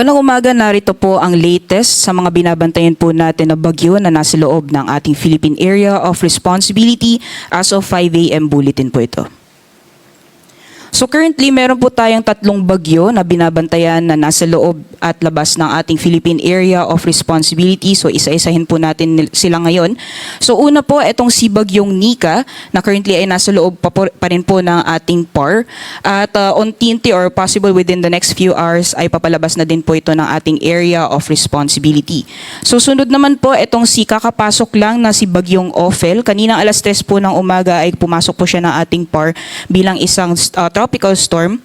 Magandang umaga, narito po ang latest sa mga binabantayan po natin na bagyo na nasa loob ng ating Philippine Area of Responsibility as of 5 a.m. bulletin po ito. So currently, meron po tayong tatlong bagyo na binabantayan na nasa loob at labas ng ating Philippine Area of Responsibility. So isa-isahin po natin sila ngayon. So una po, itong si Bagyong Nika na currently ay nasa loob pa rin po ng ating PAR. At unti-unti or possible within the next few hours ay papalabas na din po ito ng ating Area of Responsibility. So sunod naman po, itong si kakapasok lang na si Bagyong Ophel. Kaninang alas 3 po ng umaga ay pumasok po siya ng ating PAR bilang isang tropical storm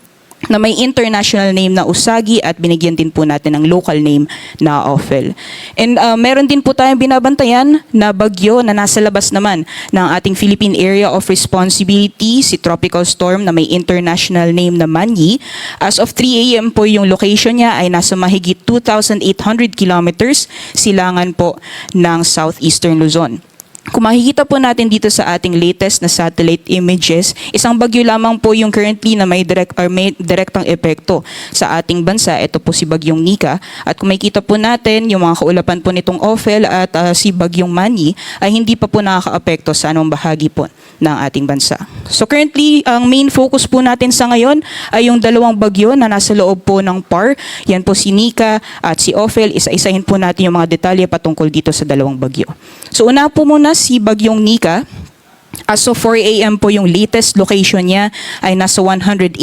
na may international name na Usagi at binigyan din po natin ng local name na Ophel. And meron din po tayong binabantayan na bagyo na nasa labas naman ng ating Philippine Area of Responsibility, si tropical storm na may international name na Manyi. As of 3 a.m. po yung location niya ay nasa mahigit 2,800 kilometers silangan po ng southeastern Luzon. Kung makikita po natin dito sa ating latest na satellite images, isang bagyo lamang po yung currently na may direktang epekto sa ating bansa. Ito po si Bagyong Nika. At kung makikita po natin yung mga kaulapan po nitong Ophel at si Bagyong Manyi ay hindi pa po nakaka-apekto sa anong bahagi po ng ating bansa. So currently, ang main focus po natin sa ngayon ay yung dalawang bagyo na nasa loob po ng PAR. Yan po si Nika at si Ophel. Isa-isahin po natin yung mga detalye patungkol dito sa dalawang bagyo. So una po muna si Bagyong Nika. As of 4 a.m. po yung latest location niya ay nasa 185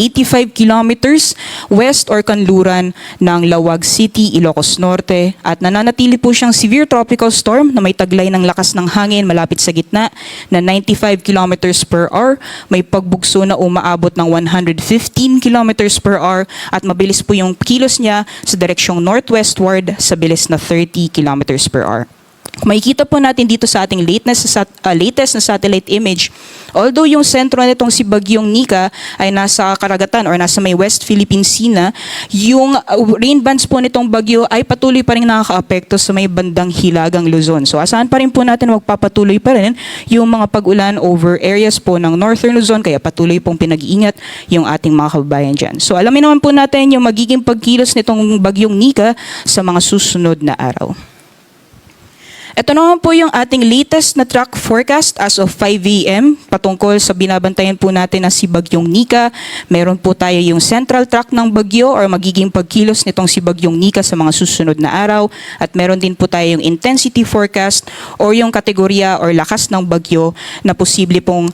kilometers west or kanluran ng Lawag City, Ilocos Norte at nananatili po siyang severe tropical storm na may taglay ng lakas ng hangin malapit sa gitna na 95 kilometers per hour, may pagbugso na umaabot ng 115 kilometers per hour at mabilis po yung kilos niya sa direksyong northwestward sa bilis na 30 kilometers per hour. Makikita po natin dito sa ating latest na satellite image, although yung sentro nitong si Bagyong Nika ay nasa karagatan or nasa may West Philippine Sea na, yung rain bands po nitong bagyo ay patuloy pa rin nakaka-apekto sa may bandang hilagang Luzon. So asahan pa rin po natin magpapatuloy pa rin yung mga pag-ulan over areas po ng Northern Luzon, kaya patuloy pong pinag-iingat yung ating mga kababayan dyan. So alamin naman po natin yung magiging pagkilos nitong Bagyong Nika sa mga susunod na araw. Ito naman po yung ating latest na track forecast as of 5 a.m. patungkol sa binabantayan po natin na si Bagyong Nika. Meron po tayo yung central track ng bagyo or magiging pagkilos nitong si Bagyong Nika sa mga susunod na araw. At meron din po tayo yung intensity forecast or yung kategorya or lakas ng bagyo na posible pong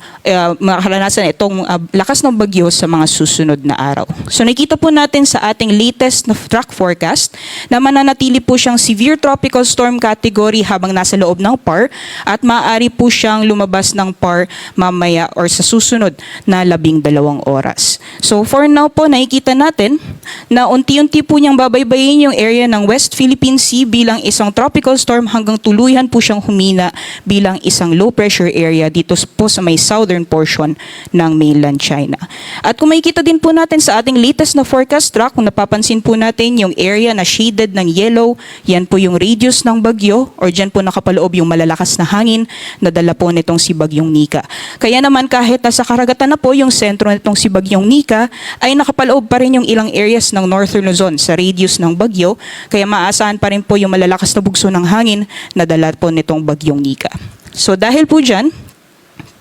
makaranasan itong lakas ng bagyo sa mga susunod na araw. So nakita po natin sa ating latest na track forecast na mananatili po siyang severe tropical storm category habang nasa loob ng PAR at maaari po siyang lumabas ng PAR mamaya or sa susunod na 12 oras. So for now po, nakikita natin na unti-unti po niyang babaybayin yung area ng West Philippine Sea bilang isang tropical storm hanggang tuluyan po siyang humina bilang isang low pressure area dito po sa may southern portion ng mainland China. At kung makikita din po natin sa ating latest na forecast track, kung napapansin po natin yung area na shaded ng yellow, yan po yung radius ng bagyo or dyan po nakapaloob yung malalakas na hangin na dala po nitong si Bagyong Nika. Kaya naman kahit nasa karagatan na po yung sentro nitong si Bagyong Nika, ay nakapaloob pa rin yung ilang areas ng Northern Luzon sa radius ng bagyo, kaya maaasahan pa rin po yung malalakas na bugso ng hangin na dala po nitong Bagyong Nika. So dahil po dyan,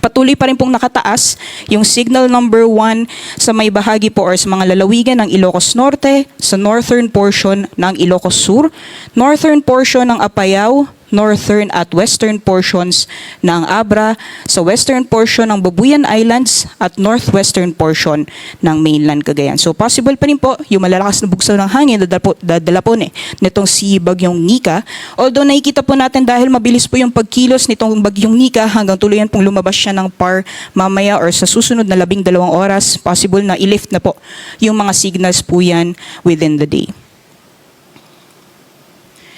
patuloy pa rin pong nakataas yung signal number 1 sa may bahagi po or sa mga lalawigan ng Ilocos Norte, sa northern portion ng Ilocos Sur, northern portion ng Apayao, northern at western portions ng Abra, sa western portion ng Babuyan Islands at northwestern portion ng mainland Cagayan. So possible pa rin po yung malalakas na bugso ng hangin dadala po nitong si Bagyong Nika. Although nakikita po natin dahil mabilis po yung pagkilos nitong Bagyong Nika hanggang tuluyan pong lumabas siya ng PAR mamaya or sa susunod na 12 oras, possible na i-lift na po yung mga signals po yan within the day.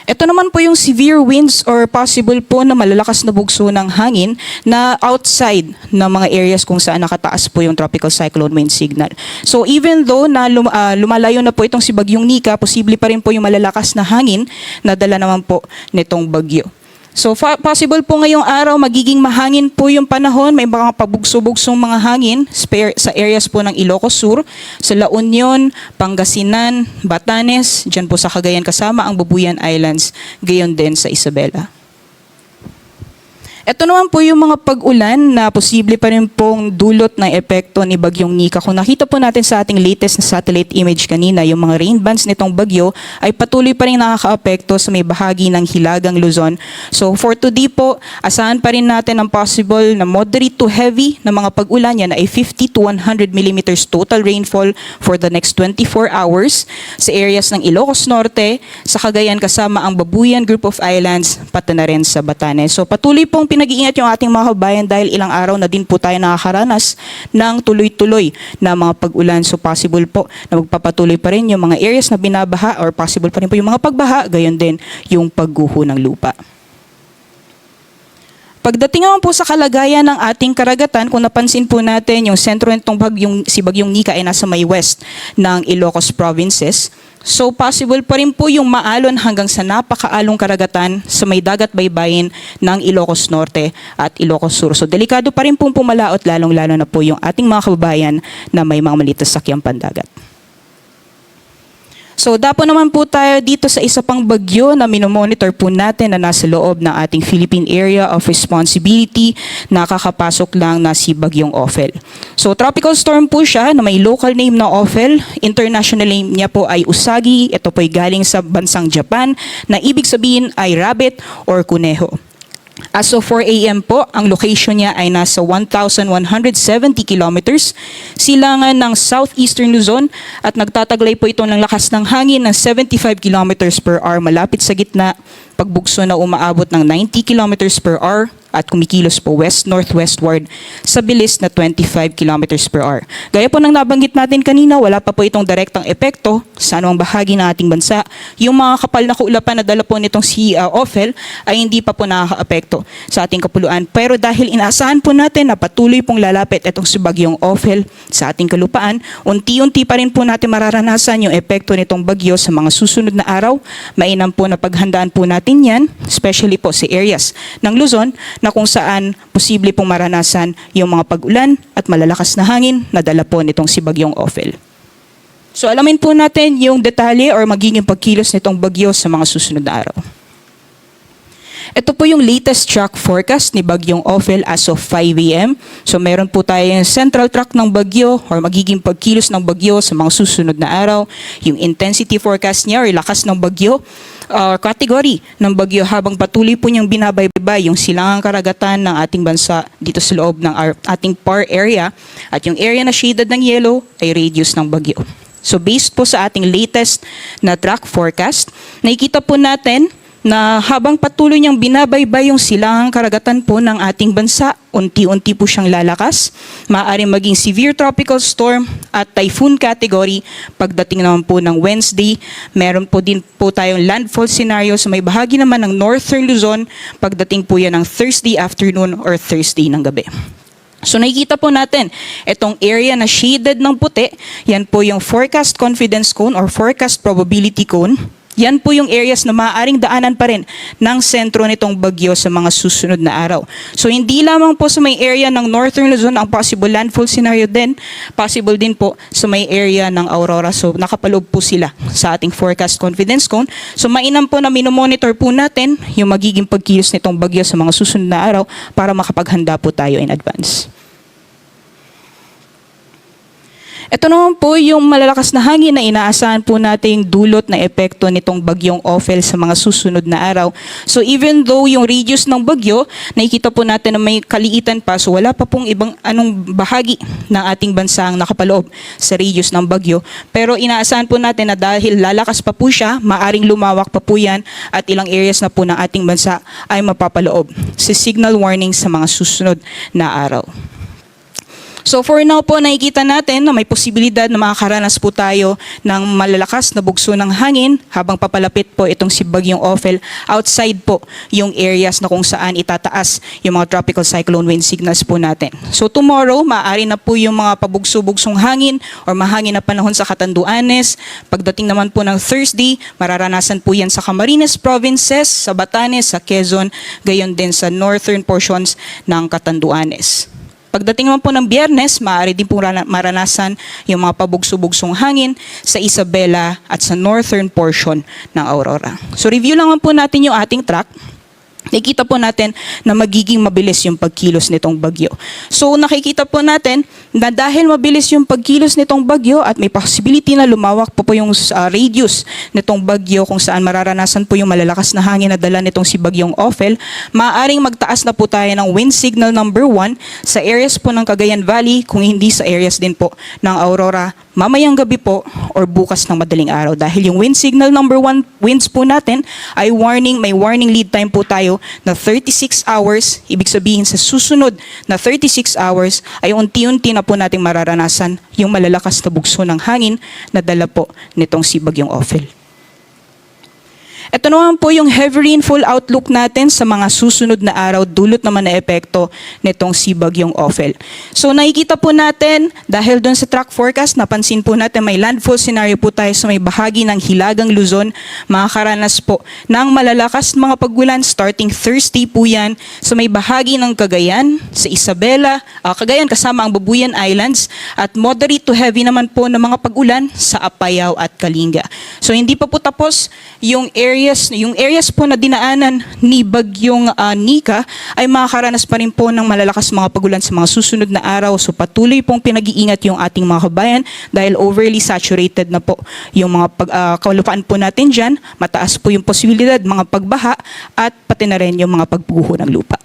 Ito naman po yung severe winds or possible po na malalakas na bugso ng hangin na outside ng mga areas kung saan nakataas po yung tropical cyclone wind signal. So even though na lumalayo na po itong si Bagyong Nika, posible pa rin po yung malalakas na hangin na dala naman po nitong bagyo. So possible po ngayong araw magiging mahangin po yung panahon, may mga pabugso-bugsong mga hangin sa areas po ng Ilocos Sur, sa La Union, Pangasinan, Batanes, dyan po sa Cagayan kasama ang Babuyan Islands, gayon din sa Isabela. Ito naman po yung mga pag-ulan na posible pa rin pong dulot ng epekto ni Bagyong Nika. Kung nakita po natin sa ating latest na satellite image kanina, yung mga rain bands nitong bagyo ay patuloy pa rin nakaka-apekto sa may bahagi ng Hilagang Luzon. So for today po, asahan pa rin natin ang possible na moderate to heavy na mga pag-ulan. Yan ay 50 to 100 millimeters total rainfall for the next 24 hours sa areas ng Ilocos Norte, sa Cagayan kasama ang Babuyan Group of Islands, pati na rin sa Batanes. So patuloy pong pinag-iingat yung ating mga kabayan dahil ilang araw na din po tayo nakakaranas ng tuloy-tuloy na mga pag-ulan. So possible po na magpapatuloy pa rin yung mga areas na binabaha or possible pa rin po yung mga pagbaha, gayon din yung pagguho ng lupa. Pagdating naman po sa kalagayan ng ating karagatan, kung napansin po natin yung sentro nitong si Bagyong Nika ay nasa may west ng Ilocos provinces. So possible pa rin po yung maalon hanggang sa napakaalong karagatan sa may dagat baybayin ng Ilocos Norte at Ilocos Sur. So delikado pa rin pong pumalaot, lalong-lalo na po yung ating mga kababayan na may mga maliit na sakyang pandagat. So dapo naman po tayo dito sa isa pang bagyo na minomonitor po natin na nasa loob ng ating Philippine Area of Responsibility, nakakapasok lang na si Bagyong Ophel. So tropical storm po siya na may local name na Ophel, international name niya po ay Usagi, ito po ay galing sa bansang Japan na ibig sabihin ay rabbit or kuneho. As of 4 a.m. po, ang location niya ay nasa 1,170 kilometers, silangan ng southeastern Luzon at nagtataglay po ito ng lakas ng hangin ng 75 kilometers per hour malapit sa gitna, pagbugso na umaabot ng 90 kilometers per hour at kumikilos po west-northwestward sa bilis na 25 kilometers per hour. Gaya po ng nabanggit natin kanina, wala pa po itong direktang epekto sa anumang bahagi ng ating bansa. Yung mga kapal na kaulapan na dala po nitong si Ophel ay hindi pa po nakaka-apekto sa ating kapuluan. Pero dahil inaasahan po natin na patuloy pong lalapit itong si Bagyong Ophel sa ating kalupaan, unti-unti pa rin po natin mararanasan yung epekto nitong bagyo sa mga susunod na araw. Mainam po na paghandaan po natin yan, especially po sa areas ng Luzon, na kung saan posible pong maranasan yung mga pag-ulan at malalakas na hangin na dala po nitong si Bagyong Ophel. So alamin po natin yung detalye or magiging pagkilos nitong bagyo sa mga susunod na araw. Ito po yung latest track forecast ni Bagyong Ophel as of 5 a.m. So meron po tayong central track ng bagyo or magiging pagkilos ng bagyo sa mga susunod na araw. Yung intensity forecast niya or lakas ng bagyo, category ng bagyo habang patuloy po niyang binabaybay yung silangang karagatan ng ating bansa dito sa loob ng ating PAR area at yung area na shaded ng yellow ay radius ng bagyo. So based po sa ating latest na track forecast, nakikita po natin na habang patuloy niyang binabaybay yung silangang karagatan po ng ating bansa, unti-unti po siyang lalakas, maaaring maging severe tropical storm at typhoon category. Pagdating naman po ng Wednesday, meron po din po tayong landfall scenario sa may bahagi naman ng northern Luzon, pagdating po yan ng Thursday afternoon or Thursday ng gabi. So nakikita po natin, itong area na shaded ng puti, yan po yung forecast confidence cone or forecast probability cone. Yan po yung areas na maaaring daanan pa rin ng sentro nitong bagyo sa mga susunod na araw. So hindi lamang po sa may area ng Northern Luzon ang possible landfall scenario din, possible din po sa may area ng Aurora. So nakapaloob po sila sa ating forecast confidence cone. So mainam po na minomonitor po natin yung magiging pagkilos nitong bagyo sa mga susunod na araw para makapaghanda po tayo in advance. Ito naman po yung malalakas na hangin na inaasahan po nating dulot na epekto nitong Bagyong Ophel sa mga susunod na araw. So even though yung radius ng bagyo, nakikita po natin na may kaliitan pa, so wala pa pong ibang anong bahagi ng ating bansa ang nakapaloob sa radius ng bagyo. Pero inaasahan po natin na dahil lalakas pa po siya, maaring lumawak pa po yan at ilang areas na po ng ating bansa ay mapapaloob sa signal warning sa mga susunod na araw. So for now po, nakikita natin na may posibilidad na makakaranas po tayo ng malalakas na bugso ng hangin habang papalapit po itong si Bagyong Ophel outside po yung areas na kung saan itataas yung mga tropical cyclone wind signals po natin. So tomorrow, maaari na po yung mga pabugso-bugsong hangin or mahangin na panahon sa Catanduanes. Pagdating naman po ng Thursday, mararanasan po yan sa Camarines Provinces, sa Batanes, sa Quezon, gayon din sa northern portions ng Catanduanes. Pagdating naman po ng Biyernes, maaari din po maranasan yung mga pabugso-bugsong hangin sa Isabela at sa northern portion ng Aurora. So review lang po natin yung ating track. Nakikita po natin na magiging mabilis yung pagkilos nitong bagyo. So nakikita po natin na dahil mabilis yung pagkilos nitong bagyo at may possibility na lumawak po yung radius nitong bagyo kung saan mararanasan po yung malalakas na hangin na dala nitong si Bagyong Ophel, maaaring magtaas na po tayo ng wind signal number 1 sa areas po ng Cagayan Valley, kung hindi sa areas din po ng Aurora mamayang gabi po or bukas ng madaling araw. Dahil yung wind signal number 1 winds po natin ay may warning lead time po tayo na 36 hours. Ibig sabihin sa susunod na 36 hours ay unti-unti na po nating mararanasan yung malalakas na bugso ng hangin na dala po nitong si Bagyong Ophel. Ito naman po yung heavy rainfall outlook natin sa mga susunod na araw, dulot naman na epekto nitong si Bagyong Ophel. So nakikita po natin, dahil doon sa track forecast, napansin po natin may landfall scenario po tayo sa may bahagi ng Hilagang Luzon. Makakaranas po ng malalakas mga pagulan starting Thursday po yan sa may bahagi ng Cagayan, sa Isabela, Cagayan kasama ang Babuyan Islands, at moderate to heavy naman po ng mga pagulan sa Apayao at Kalinga. So hindi pa po tapos yung areas po na dinaanan ni Bagyong Nika ay makakaranas pa rin po ng malalakas mga pagulan sa mga susunod na araw. So patuloy pong pinag-iingat yung ating mga kabayan dahil overly saturated na po yung mga kalupaan po natin dyan. Mataas po yung posibilidad mga pagbaha at pati na rin yung mga pagguho ng lupa.